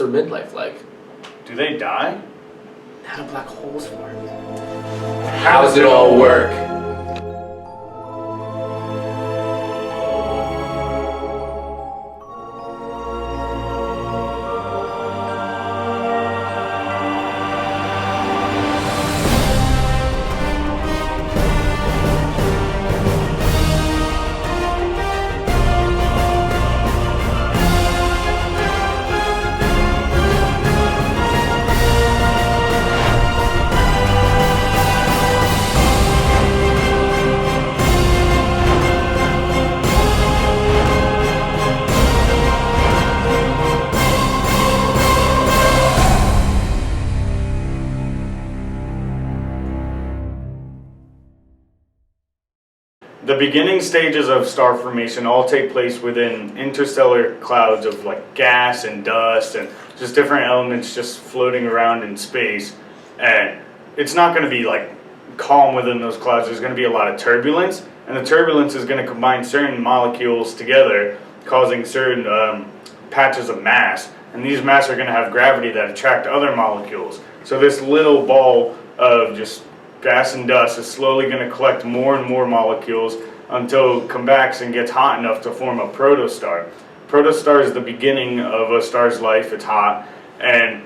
their midlife like? Do they die? How do black holes form? How does it all work? The beginning stages of star formation all take place within interstellar clouds of like gas and dust and just different elements just floating around in space. And it's not going to be like calm within those clouds. There's going to be a lot of turbulence, and the turbulence is going to combine certain molecules together, causing certain patches of mass. And these mass are going to have gravity that attract other molecules. So this little ball of just gas and dust is slowly going to collect more and more molecules until it compacts and gets hot enough to form a protostar. Protostar is the beginning of a star's life. It's hot, and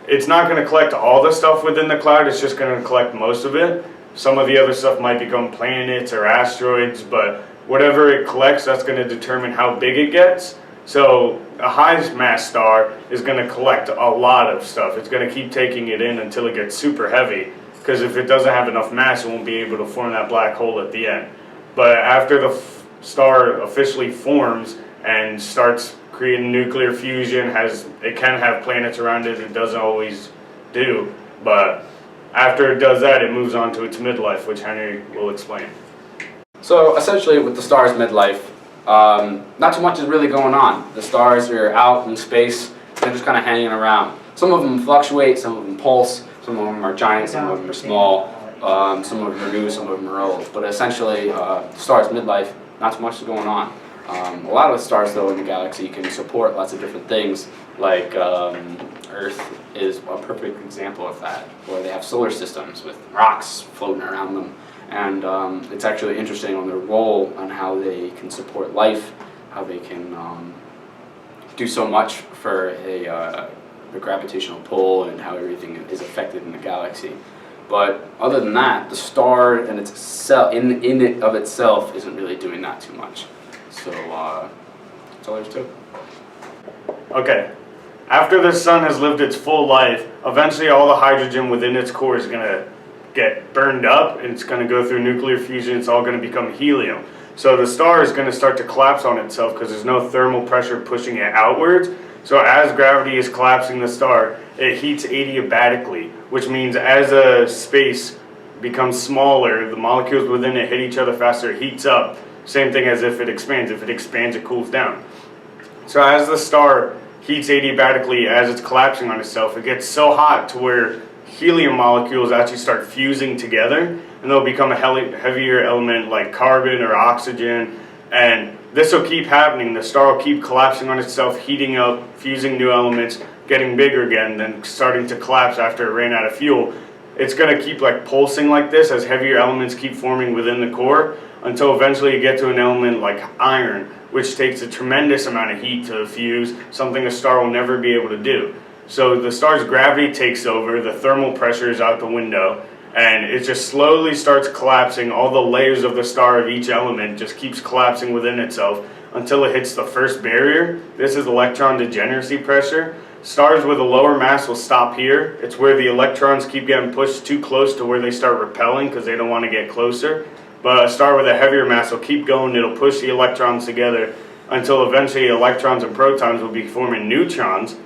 it's not going to collect all the stuff within the cloud. It's just going to collect most of it. Some of the other stuff might become planets or asteroids, but whatever it collects, that's going to determine how big it gets. So a high mass star is going to collect a lot of stuff. It's going to keep taking it in until it gets super heavy, because if it doesn't have enough mass, it won't be able to form that black hole at the end. But after the star officially forms and starts creating nuclear fusion, it can have planets around it. It doesn't always do, but after it does that, it moves on to its midlife, which Henry will explain. So essentially, with the star's midlife, not too much is really going on. The stars are out in space; they're just kind of hanging around. Some of them fluctuate, some of them pulse. Some of them are giant, some of them are small, some of them are new, some of them are old. But essentially, the star's midlife, not too much is going on. A lot of the stars, though, in the galaxy can support lots of different things, like Earth is a perfect example of that, where they have solar systems with rocks floating around them. And it's actually interesting on their role on how they can support life, how they can do so much for the gravitational pull and how everything is affected in the galaxy. But other than that, the star in it of itself isn't really doing that too much. So that's all there's to it. Okay, after the sun has lived its full life, eventually all the hydrogen within its core is going to get burned up, and it's going to go through nuclear fusion. It's all going to become helium. So the star is going to start to collapse on itself because there's no thermal pressure pushing it outwards. So as gravity is collapsing the star, it heats adiabatically, which means as a space becomes smaller, the molecules within it hit each other faster, it heats up. Same thing as if it expands. If it expands, it cools down. So as the star heats adiabatically as it's collapsing on itself, it gets so hot to where helium molecules actually start fusing together, and they'll become a heavier element like carbon or oxygen, and this will keep happening. The star will keep collapsing on itself, heating up, fusing new elements, getting bigger again, then starting to collapse after it ran out of fuel. It's going to keep like pulsing like this as heavier elements keep forming within the core until eventually you get to an element like iron, which takes a tremendous amount of heat to fuse, something a star will never be able to do. So the star's gravity takes over, the thermal pressure is out the window, and it just slowly starts collapsing. All the layers of the star of each element just keeps collapsing within itself until it hits the first barrier. This is electron degeneracy pressure. Stars with a lower mass will stop here. It's where the electrons keep getting pushed too close to where they start repelling because they don't want to get closer. But a star with a heavier mass will keep going. It'll push the electrons together until eventually electrons and protons will be forming neutrons,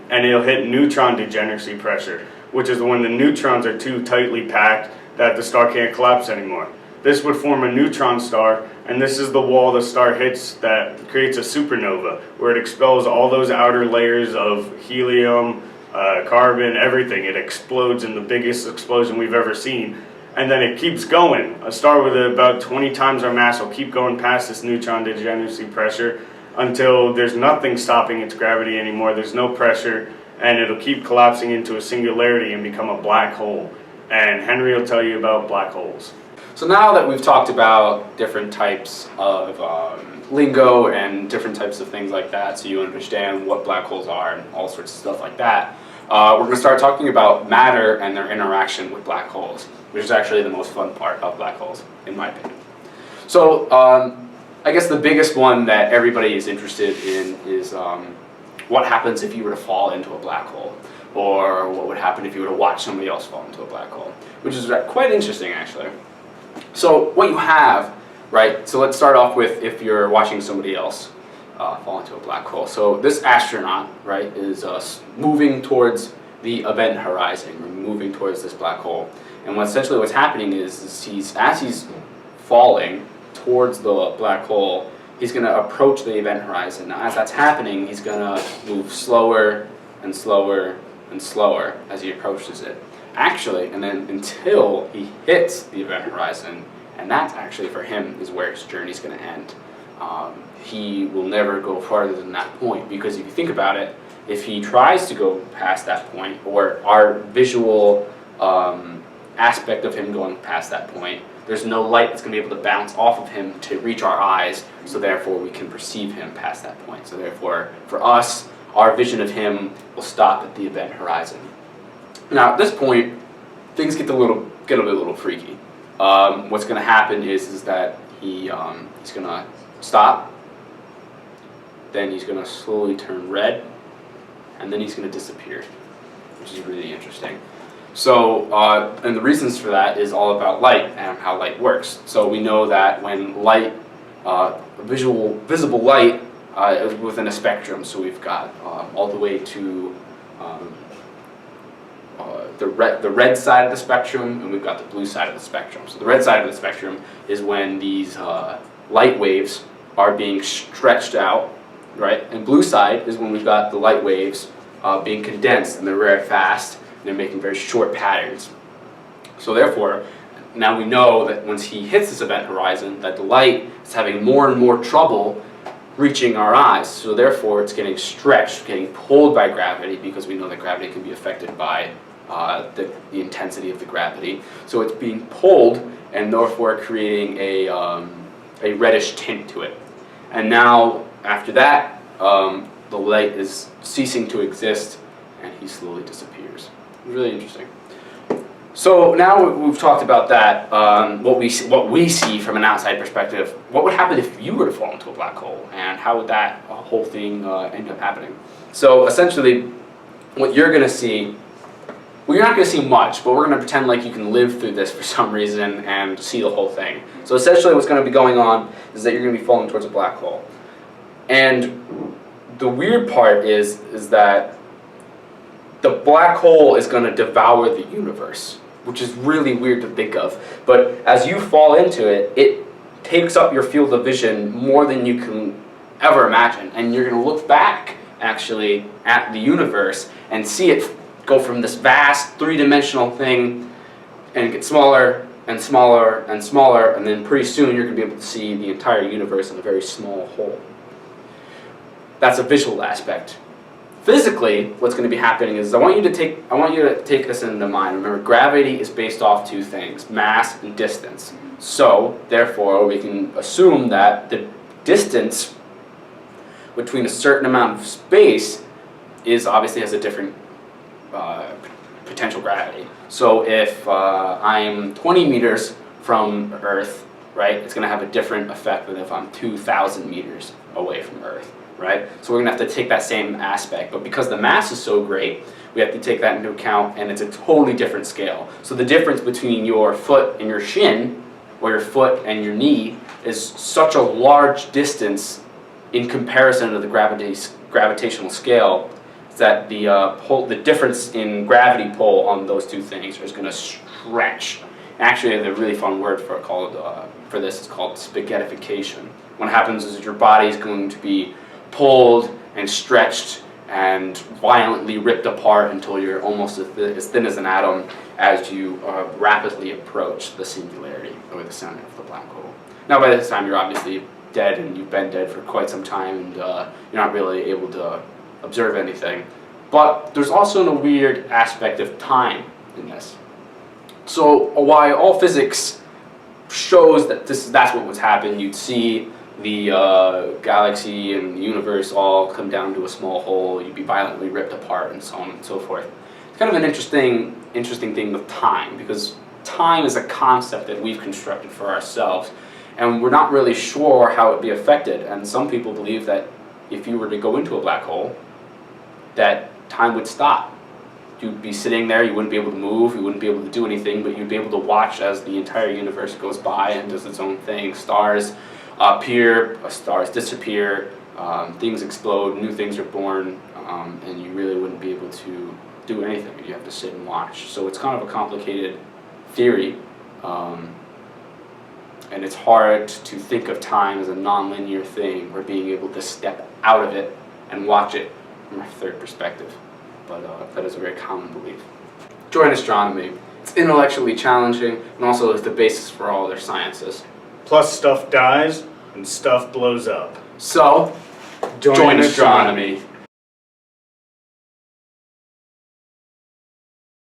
and it'll hit neutron degeneracy pressure, which is when the neutrons are too tightly packed that the star can't collapse anymore. This would form a neutron star, and this is the wall the star hits that creates a supernova, where it expels all those outer layers of helium, carbon, everything. It explodes in the biggest explosion we've ever seen. And then it keeps going. A star with about 20 times our mass will keep going past this neutron degeneracy pressure until there's nothing stopping its gravity anymore. There's no pressure, and it'll keep collapsing into a singularity and become a black hole. And Henry will tell you about black holes. So now that we've talked about different types of lingo and different types of things like that, so you understand what black holes are and all sorts of stuff like that, we're going to start talking about matter and their interaction with black holes, which is actually the most fun part of black holes, in my opinion. So I guess the biggest one that everybody is interested in is what happens if you were to fall into a black hole, or what would happen if you were to watch somebody else fall into a black hole, which is quite interesting actually. So what you have, right, so let's start off with if you're watching somebody else fall into a black hole. So this astronaut, right, is moving towards the event horizon, or moving towards this black hole. And essentially what's happening is as he's falling towards the black hole, he's going to approach the event horizon. Now as that's happening, he's going to move slower and slower and slower as he approaches it. Actually, and then until he hits the event horizon, and that's actually for him is where his journey's going to end. He will never go farther than that point, because if you think about it, if he tries to go past that point, or our visual aspect of him going past that point, there's no light that's going to be able to bounce off of him to reach our eyes, so therefore we can perceive him past that point. So therefore, for us, our vision of him will stop at the event horizon. Now, at this point, things get a little freaky. What's going to happen is that he's going to stop, then he's going to slowly turn red, and then he's going to disappear, which is really interesting. So, and the reasons for that is all about light and how light works. So we know that when light, visible light, is within a spectrum. So we've got all the way to the red side of the spectrum, and we've got the blue side of the spectrum. So the red side of the spectrum is when these light waves are being stretched out, right? And blue side is when we've got the light waves being condensed, and they're very fast, and they're making very short patterns. So therefore, now we know that once he hits this event horizon, that the light is having more and more trouble reaching our eyes. So therefore, it's getting stretched, getting pulled by gravity, because we know that gravity can be affected by the intensity of the gravity. So it's being pulled, and therefore creating a reddish tint to it. And now, after that, the light is ceasing to exist, and he slowly disappears. Really interesting. So now we've talked about that, what we see from an outside perspective. What would happen if you were to fall into a black hole, and how would that whole thing end up happening? So essentially, what you're going to see, well, you're not going to see much, but we're going to pretend like you can live through this for some reason and see the whole thing. So essentially what's going to be going on is that you're going to be falling towards a black hole. And the weird part is that the black hole is going to devour the universe, which is really weird to think of. But as you fall into it, it takes up your field of vision more than you can ever imagine. And you're going to look back, actually, at the universe and see it go from this vast three-dimensional thing and get smaller and smaller and smaller, and then pretty soon you're going to be able to see the entire universe in a very small hole. That's a visual aspect. Physically, what's going to be happening is I want you to take this into mind. Remember, gravity is based off two things: mass and distance. So, therefore, we can assume that the distance between a certain amount of space obviously has a different potential gravity. So if I'm 20 meters from Earth, right, it's going to have a different effect than if I'm 2,000 meters away from Earth, right? So we're going to have to take that same aspect. But because the mass is so great, we have to take that into account, and it's a totally different scale. So the difference between your foot and your shin, or your foot and your knee, is such a large distance in comparison to the gravitational scale, that the difference in gravity pull on those two things is going to stretch. Actually, the really fun word for this is called spaghettification. What happens is your body is going to be pulled and stretched and violently ripped apart until you're almost as thin as an atom as you rapidly approach the singularity, or the center of the black hole. Now, by this time, you're obviously dead, and you've been dead for quite some time, and you're not really able to observe anything. But there's also a weird aspect of time in this. So while all physics shows that that's what would happen, you'd see the galaxy and the universe all come down to a small hole, you'd be violently ripped apart, and so on and so forth. It's kind of an interesting thing with time, because time is a concept that we've constructed for ourselves, and we're not really sure how it'd be affected. And some people believe that if you were to go into a black hole, that time would stop. You'd be sitting there, you wouldn't be able to move, you wouldn't be able to do anything, but you'd be able to watch as the entire universe goes by and does its own thing. Stars appear, stars disappear, things explode, new things are born, and you really wouldn't be able to do anything. You have to sit and watch. So it's kind of a complicated theory, and it's hard to think of time as a non-linear thing, or being able to step out of it and watch it from a third perspective. But that is a very common belief. Join astronomy. It's intellectually challenging, and also is the basis for all other sciences. Plus stuff dies and stuff blows up. So, join astronomy.